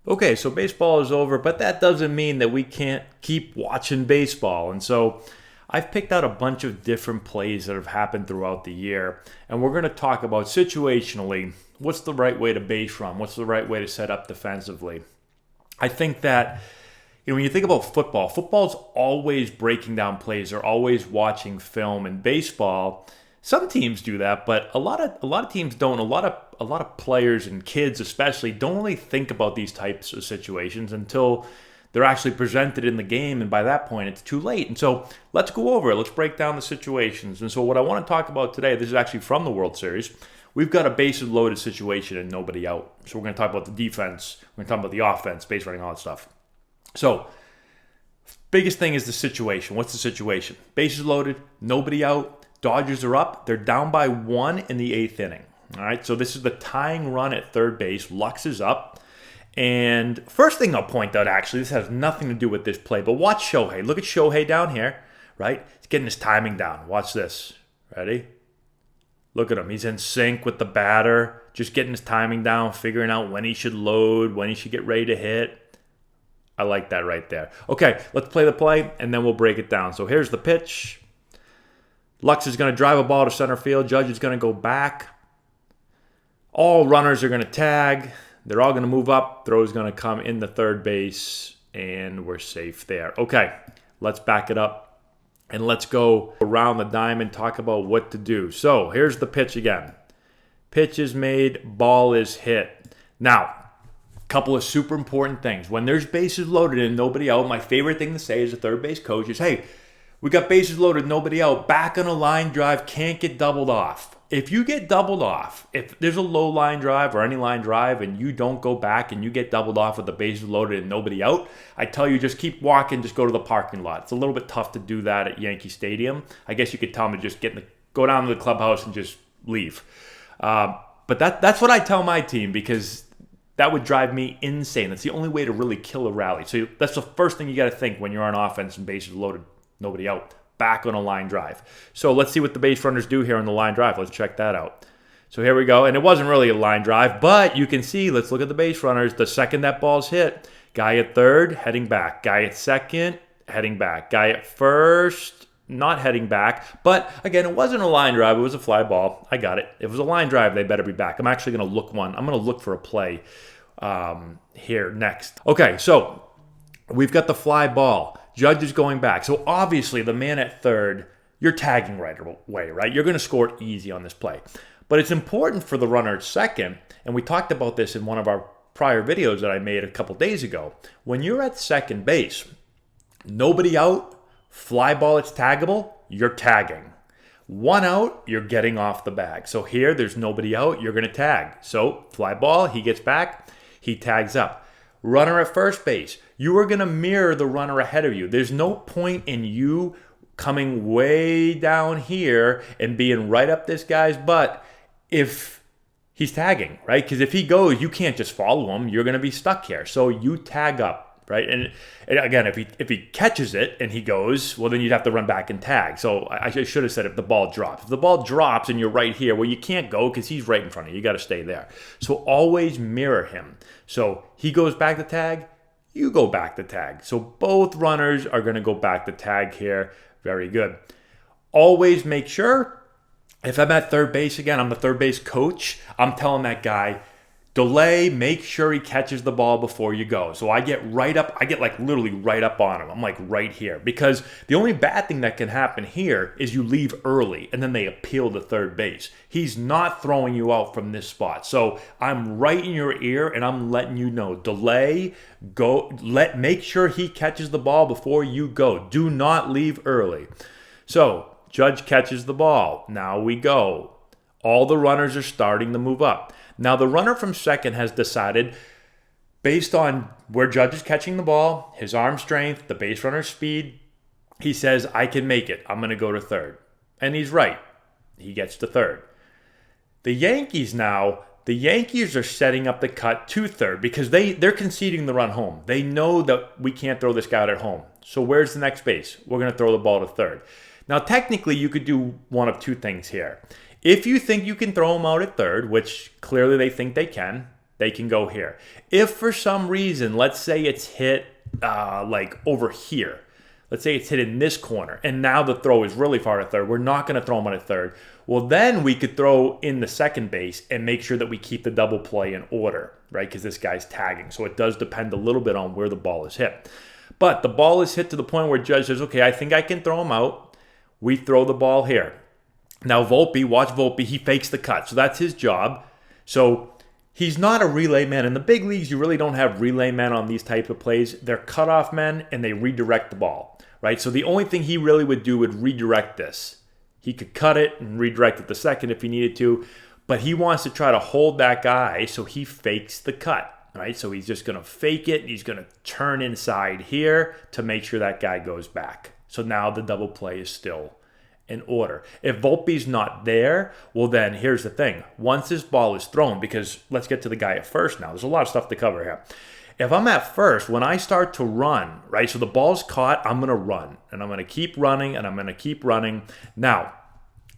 Okay, so baseball is over, but that doesn't mean that we can't keep watching baseball. And so I've picked out a bunch of different plays that have happened throughout the year, and we're going to talk about situationally what's the right way to base run, what's the right way to set up defensively. I think that when you think about football, football's always breaking down plays. They're always watching film. And baseball, some teams do that, but a lot of teams don't. A lot of players and kids especially don't really think about these types of situations until they're actually presented in the game, and by that point it's too late. And so let's go over it. Let's break down the situations. And so what I want to talk about today, this is actually from the World Series. We've got a bases loaded situation and nobody out. So we're going to talk about the defense. We're going to talk about the offense, base running, all that stuff. So biggest thing is the situation. What's the situation? Bases loaded, nobody out. Dodgers are up. They're down by 1 in the 8th inning. All right, so this is the tying run at third base. Lux is up. And first thing I'll point out, actually, this has nothing to do with this play, but watch Shohei. Look at Shohei down here, right? He's getting his timing down. Watch this. Ready? Look at him. He's in sync with the batter, just getting his timing down, figuring out when he should load, when he should get ready to hit. I like that right there. Okay, let's play the play, and then we'll break it down. So here's the pitch. Lux is going to drive a ball to center field. Judge is going to go back. All runners are going to tag. They're all going to move up. Throw's going to come in the third base, and we're safe there. Okay, let's back it up, and let's go around the diamond, talk about what to do. So here's the pitch again. Pitch is made. Ball is hit. Now, a couple of super important things. When there's bases loaded and nobody out, my favorite thing to say as a third base coach is, hey, we got bases loaded, nobody out, back on a line drive, can't get doubled off. If you get doubled off, if there's a low line drive or any line drive and you don't go back and you get doubled off with the bases loaded and nobody out, I tell you just keep walking, just go to the parking lot. It's a little bit tough to do that at Yankee Stadium. I guess you could tell them to just go down to the clubhouse and just leave. But that's what I tell my team, because that would drive me insane. That's the only way to really kill a rally. So that's the first thing you got to think when you're on offense and bases loaded, nobody out. Back on a line drive. So let's see what the base runners do here on the line drive. Let's check that out. So here we go. And it wasn't really a line drive, but you can see, let's look at the base runners. The second that ball's hit, guy at third, heading back. Guy at second, heading back. Guy at first, not heading back. But again, it wasn't a line drive. It was a fly ball. I got it. If it was a line drive, they better be back. I'm actually going to look one. I'm going to look for a play here next. Okay, so we've got the fly ball. Judge is going back. So obviously the man at third, you're tagging right away, right? You're going to score it easy on this play. But it's important for the runner at second, and we talked about this in one of our prior videos that I made a couple days ago. When you're at second base, nobody out, fly ball, it's taggable, you're tagging. One out, you're getting off the bag. So here, there's nobody out, you're going to tag. So fly ball, he gets back, he tags up. Runner at first base, you are going to mirror the runner ahead of you. There's no point in you coming way down here and being right up this guy's butt if he's tagging, right? Because if he goes, you can't just follow him. You're going to be stuck here. So you tag up, right? And again, if he catches it and he goes, well, then you'd have to run back and tag. So I should have said if the ball drops. If the ball drops and you're right here, well, you can't go because he's right in front of you. You got to stay there. So always mirror him. So he goes back to tag, you go back to tag. So both runners are going to go back to tag here. Very good. Always make sure, if I'm at third base again, I'm the third base coach, I'm telling that guy, delay, make sure he catches the ball before you go. So I get right up, like literally right up on him. I'm like right here. Because the only bad thing that can happen here is you leave early and then they appeal to third base. He's not throwing you out from this spot. So I'm right in your ear and I'm letting you know, delay, make sure he catches the ball before you go. Do not leave early. So Judge catches the ball. Now we go. All the runners are starting to move up. Now, the runner from second has decided, based on where Judge is catching the ball, his arm strength, the base runner's speed, he says, I can make it. I'm going to go to third. And he's right. He gets to third. The Yankees are setting up the cut to third because they're conceding the run home. They know that we can't throw this guy out at home. So where's the next base? We're going to throw the ball to third. Now, technically, you could do one of two things here. If you think you can throw him out at third, which clearly they think they can, they can go here. If for some reason, let's say it's hit like over here. Let's say it's hit in this corner, and now the throw is really far to third. We're not going to throw him on a third. Well, then we could throw in the second base and make sure that we keep the double play in order, right? Because this guy's tagging. So it does depend a little bit on where the ball is hit. But the ball is hit to the point where judge says, okay, I think I can throw him out. We throw the ball here. Now Volpe, watch Volpe, he fakes the cut. So that's his job. So he's not a relay man. In the big leagues, you really don't have relay men on these types of plays. They're cutoff men, and they redirect the ball, right? So the only thing he really would do would redirect this. He could cut it and redirect it the second if he needed to, but he wants to try to hold that guy, so he fakes the cut, right? So he's just going to fake it. He's going to turn inside here to make sure that guy goes back. So now the double play is still in order. If Volpe's not there, well then here's the thing. Once this ball is thrown, because let's get to the guy at first now. There's a lot of stuff to cover here. If I'm at first, when I start to run, right, so the ball's caught, I'm going to run. And I'm going to keep running, and I'm going to keep running. Now,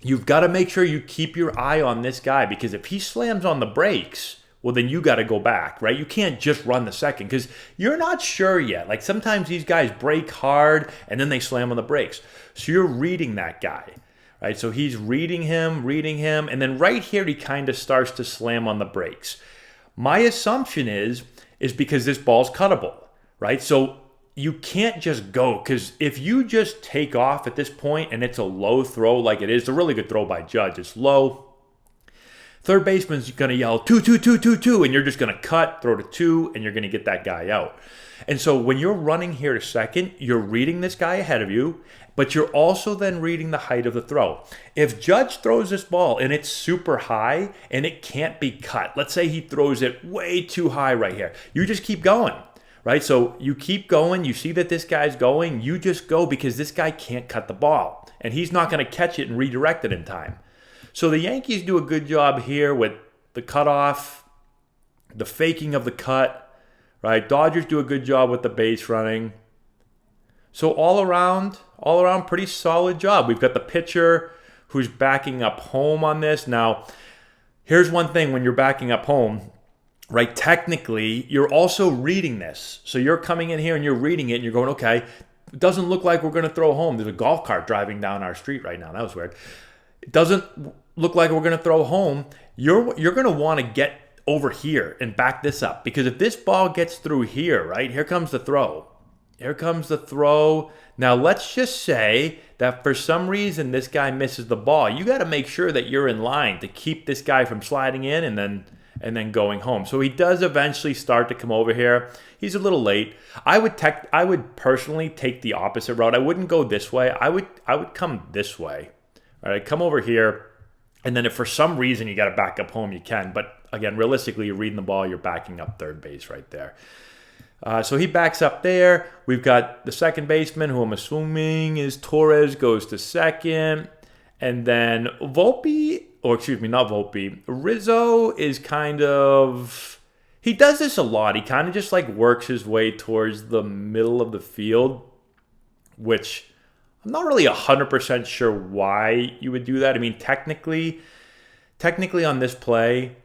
you've got to make sure you keep your eye on this guy, because if he slams on the brakes, well, then you got to go back, right? You can't just run the second because you're not sure yet. Like sometimes these guys brake hard, and then they slam on the brakes. So you're reading that guy, right? So he's reading him, and then right here he kind of starts to slam on the brakes. My assumption is because this ball's cuttable, right? So you can't just go, because if you just take off at this point and it's a low throw like it is, it's a really good throw by Judge. It's low. Third baseman's going to yell, 2, 2, 2, 2, 2, and you're just going to cut, throw to 2, and you're going to get that guy out. And so when you're running here to second, you're reading this guy ahead of you, but you're also then reading the height of the throw. If Judge throws this ball and it's super high and it can't be cut, let's say he throws it way too high right here, you just keep going, right? So you keep going, you see that this guy's going, you just go, because this guy can't cut the ball, and he's not going to catch it and redirect it in time. So the Yankees do a good job here with the cutoff, the faking of the cut, right? Dodgers do a good job with the base running. So all around, pretty solid job. We've got the pitcher who's backing up home on this. Now, here's one thing when you're backing up home, right? Technically, you're also reading this. So you're coming in here and you're reading it and you're going, okay, it doesn't look like we're going to throw home. There's a golf cart driving down our street right now. That was weird. It doesn't look like we're going to throw home. You're going to want to get over here and back this up, because if this ball gets through here, right, here comes the throw. Here comes the throw. Now, let's just say that for some reason this guy misses the ball. You got to make sure that you're in line to keep this guy from sliding in and then going home. So he does eventually start to come over here. He's a little late. I would personally take the opposite route. I wouldn't go this way. I would come this way. All right, come over here, and then if for some reason you got to back up home, you can. But again, realistically, you're reading the ball, you're backing up third base right there. So he backs up there. We've got the second baseman, who I'm assuming is Torres, goes to second. And then Rizzo is kind of, he does this a lot. He kind of just like works his way towards the middle of the field, which I'm not really 100% sure why you would do that. I mean, technically on this play,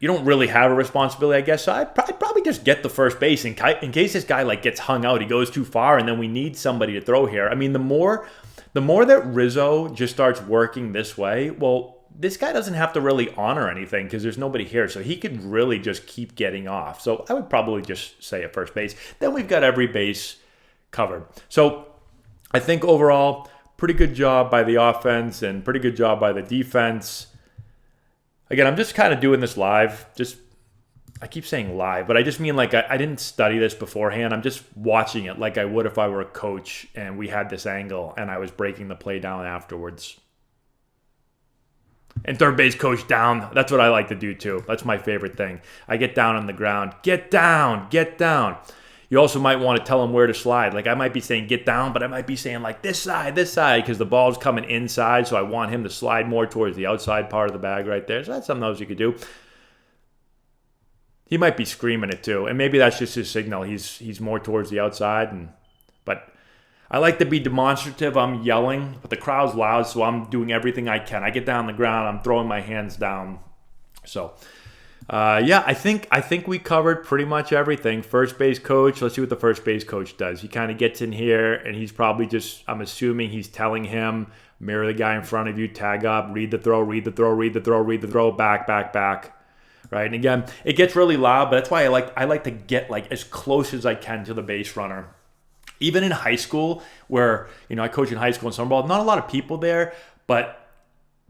you don't really have a responsibility, I guess. So I'd probably just get the first base in case this guy like gets hung out, he goes too far, and then we need somebody to throw here. I mean, the more that Rizzo just starts working this way, well, this guy doesn't have to really honor anything because there's nobody here, so he could really just keep getting off. So I would probably just say at first base. Then we've got every base covered. So I think overall, pretty good job by the offense and pretty good job by the defense. Again, I'm just kind of doing this live. I keep saying live, but I just mean like I didn't study this beforehand. I'm just watching it like I would if I were a coach and we had this angle and I was breaking the play down afterwards. And third base coach down. That's what I like to do too. That's my favorite thing. I get down on the ground. Get down. Get down. You also might want to tell them where to slide. Like I might be saying get down, but I might be saying like this side, because the ball's coming inside, so I want him to slide more towards the outside part of the bag right there. So that's something else you could do. He might be screaming it too, and maybe that's just his signal. He's more towards the outside, but I like to be demonstrative. I'm yelling, but the crowd's loud, so I'm doing everything I can. I get down on the ground, I'm throwing my hands down. So Yeah, I think we covered pretty much everything. First base coach. Let's see what the first base coach does. He kind of gets in here, and he's probably just. I'm assuming he's telling him, mirror the guy in front of you, tag up, read the throw, read the throw, read the throw, read the throw, back, back, back. Right, and again, it gets really loud, but that's why I like to get like as close as I can to the base runner. Even in high school, where I coach in high school and summer ball, not a lot of people there, but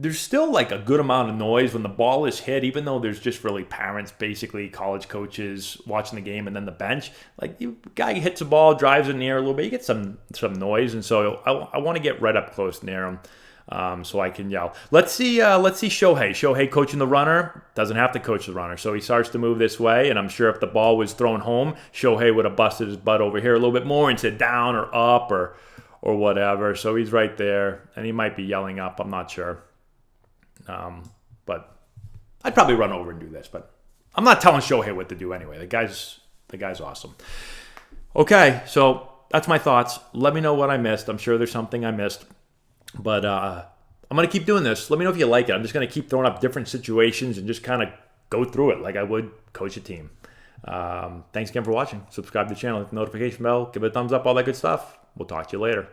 there's still like a good amount of noise when the ball is hit, even though there's just really parents, basically college coaches watching the game, and then the bench. Like, guy hits a ball, drives it in the air a little bit, you get some noise, and so I want to get right up close near him, so I can yell. Let's see Shohei. Shohei coaching the runner, doesn't have to coach the runner, so he starts to move this way, and I'm sure if the ball was thrown home, Shohei would have busted his butt over here a little bit more and said down or up or whatever. So he's right there, and he might be yelling up. I'm not sure. But I'd probably run over and do this, but I'm not telling Shohei what to do anyway. The guy's awesome. Okay, so that's my thoughts. Let me know what I missed. I'm sure there's something I missed, but I'm going to keep doing this. Let me know if you like it. I'm just going to keep throwing up different situations and just kind of go through it like I would coach a team. Thanks again for watching. Subscribe to the channel, hit the notification bell, give it a thumbs up, all that good stuff. We'll talk to you later.